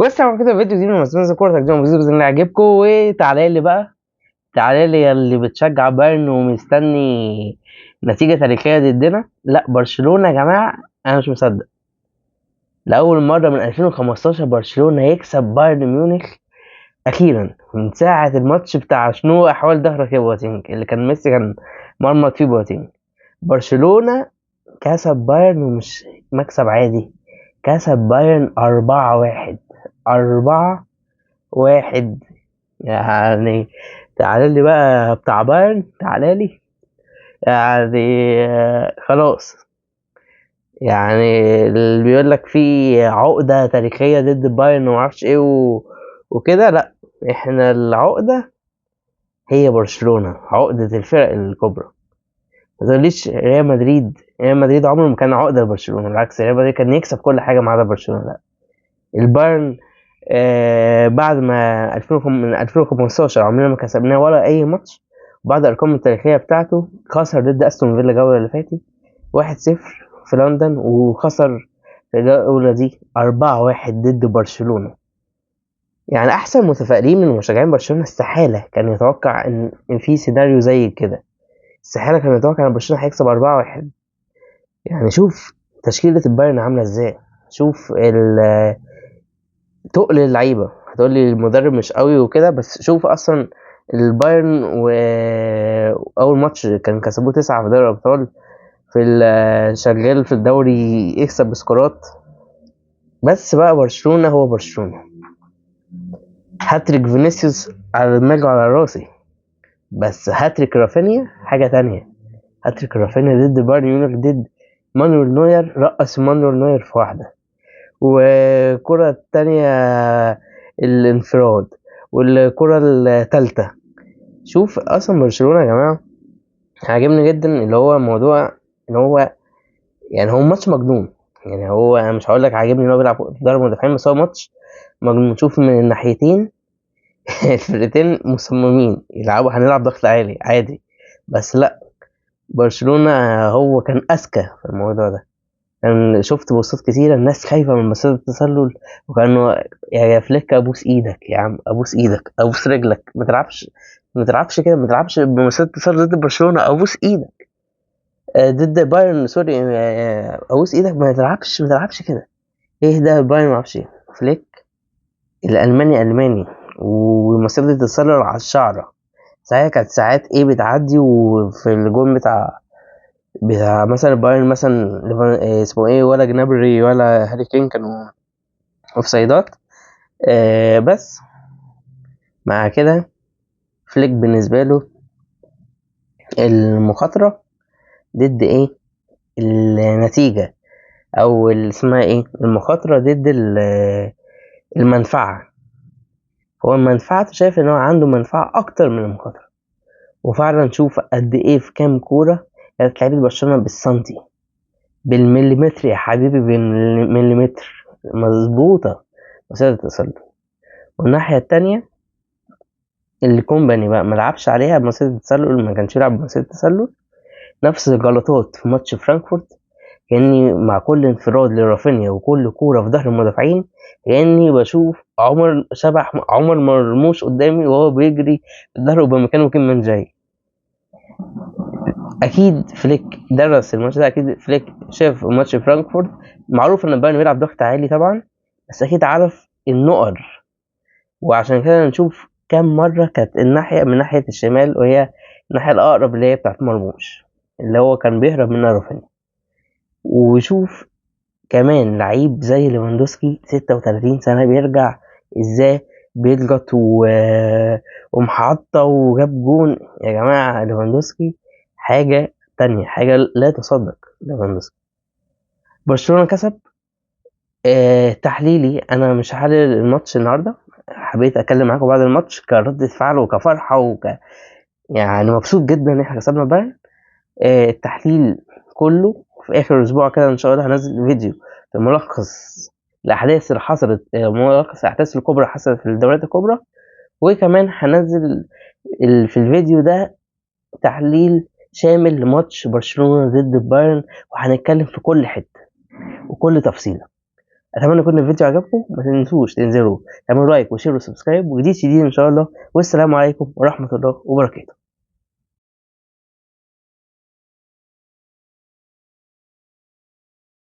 بص على كده فيديو دي من مسؤولية كورة تقديم مزيد بإذن الله يعجبكم. وتعالى لي بقى، تعالى لي يا اللي بتشجع بايرن ومستني نتيجة تاريخية ضدنا. لا برشلونة يا جماعة، أنا مش مصدق. لأول مرة من 2015 برشلونة يكسب بايرن ميونخ أخيرا، من ساعة الماتش بتاع شنو أحوال ظهرك يا بواتينج اللي كان ميسي كان مرمط فيه بواتينج. برشلونة كسب بايرن، ومش مكسب عادي، كسب بايرن 4-1. 4-1 يعني. تعالى لي بقى بتاع بايرن، تعالى لي يعني. خلاص يعني، اللي بيقول لك في عقدة تاريخية ضد بايرن وما اعرفش ايه وكده، لا، احنا العقدة هي برشلونة، عقدة الفرق الكبرى. ما تقوليش ريال مدريد، ريال مدريد عمره ما كان عقدة لبرشلونة، بالعكس ريال مدريد كان يكسب كل حاجة ما عدا برشلونة. لا، البايرن بعد ما 2000 من 2015 عمرنا ما كسبناه ولا اي ماتش. وبعد الارقام التاريخيه بتاعته خسر ضد استون فيلا الجوله اللي فاتت 1-0 في لندن، وخسر في الجوله دي 4-1 ضد برشلونه. يعني احسن متفائلين من مشجعين برشلونه استحاله كان يتوقع ان في سيناريو زي كده. استحاله كان يتوقع ان برشلونه هيكسب 4-1. يعني شوف تشكيله البايرن عامله ازاي، شوف تقل اللعيبه. هتقول لي المدرب مش قوي وكده، بس شوف اصلا البايرن واول ماتش كان كسبوه 9 في دوري الابطال، في شغال في الدوري يكسب بسكورات. بس بقى برشلونه هو برشلونه، هاتريك فينيسيوس على دماغي وعلى راسي، بس هاتريك رافينيا حاجه تانية. هاتريك رافينيا ضد بايرن ميونخ، ضد مانويل نوير، رقص مانويل نوير في واحده. والكرة التانية الانفراد، والكرة التالتة. شوف اصلا برشلونة يا جماعة عاجبني جدا اللي هو موضوع ان هو، يعني هو ماتش مجنون. يعني هو انا مش هقول لك عاجبني ان هو بيلعب ضرب مدافعين، بس هو ماتش مجنون. شوف من الناحيتين الفرقتين مصممين يلعبوا هنلعب ضغط عالي عادي، بس لا، برشلونة هو كان اذكى في الموضوع ده. كان شفت بوستات كتيرة الناس خايفة من مسيرة التسلل، وكانوا يا فليك ابوس ايدك يا عم، ابوس ايدك، ابوس رجلك، ما تلعبش كده، ما تلعبش بمسيرة التسلل ضد برشلونة، ابوس ايدك. ضد بايرن سوري، ابوس ايدك، ما تلعبش كده. ايه ده بايرن ما اعرفش ايه. فليك الالماني الماني، ومسيرة التسلل على الشعرة. ساعتها كانت ساعات ايه بتعدي، وفي الجون بتاع مثلا بايرن مثلا اسمه ايه، ولا جنابري ولا هاري كين كانوا اوفسايدات. بس مع كده فليك بالنسبة له المخاطرة ضد ايه، النتيجة، او اسمها ايه، المخاطرة ضد المنفعة. هو المنفعة شايف ان هو عنده منفعة اكتر من المخاطرة. وفعلا شوف قد ايه في كام كورة كانت لعيبة برشلونة بالسنتي، بالمليمتر يا حبيبي، بالمليمتر مظبوطة مسيرة التسلل. والناحية التانية اللي كومباني بقى ملعبش عليها بمسيرة التسلل، ما كانش يلعب بمسيرة التسلل. نفس الغلطات في ماتش فرانكفورت، كأني مع كل انفراد لرافينيا وكل كورة في ظهر المدافعين كأني بشوف شبح عمر مرموش قدامي وهو بيجري في ظهره بمكانه كيم جاي. أكيد فليك درس الماتش ده، أكيد فليك شاف ماتش فرانكفورت. معروف إن بايرن بيلعب ضغط عالي طبعا، بس أكيد عارف النقر. وعشان كده نشوف كام مرة كانت الناحية من ناحية الشمال، وهي الناحية الأقرب اللي هي بتاعت مرموش، اللي هو كان بيهرب منها رافينيا. وشوف كمان لعيب زي ليفاندوسكي 36 سنة بيرجع ازاي، بيضغط ومحطة وجاب جون. يا جماعة ليفاندوسكي حاجة تانية، حاجة لا تصدق. ليفاندوسكي برشلونة كسب. تحليلي انا مش هحلل الماتش النهارده، حبيت اتكلم معاكم بعد الماتش كردة فعل وكفرحة يعني مبسوط جدا ان احنا كسبنا بايرن. التحليل كله في اخر اسبوع كده ان شاء الله هنزل فيديو ملخص الاحداث اللي حصلت، ملخص الاحداث الكبرى حصلت في الدوريات الكبرى. وكمان هنزل في الفيديو ده تحليل شامل لماتش برشلونة ضد بايرن، وهنتكلم في كل حتة وكل تفصيلة. اتمنى يكون الفيديو عجبكم، ما تنسوش تنزلوا تعملوا لايك وشير وسبسكرايب، وجديد ان شاء الله. والسلام عليكم ورحمة الله وبركاته.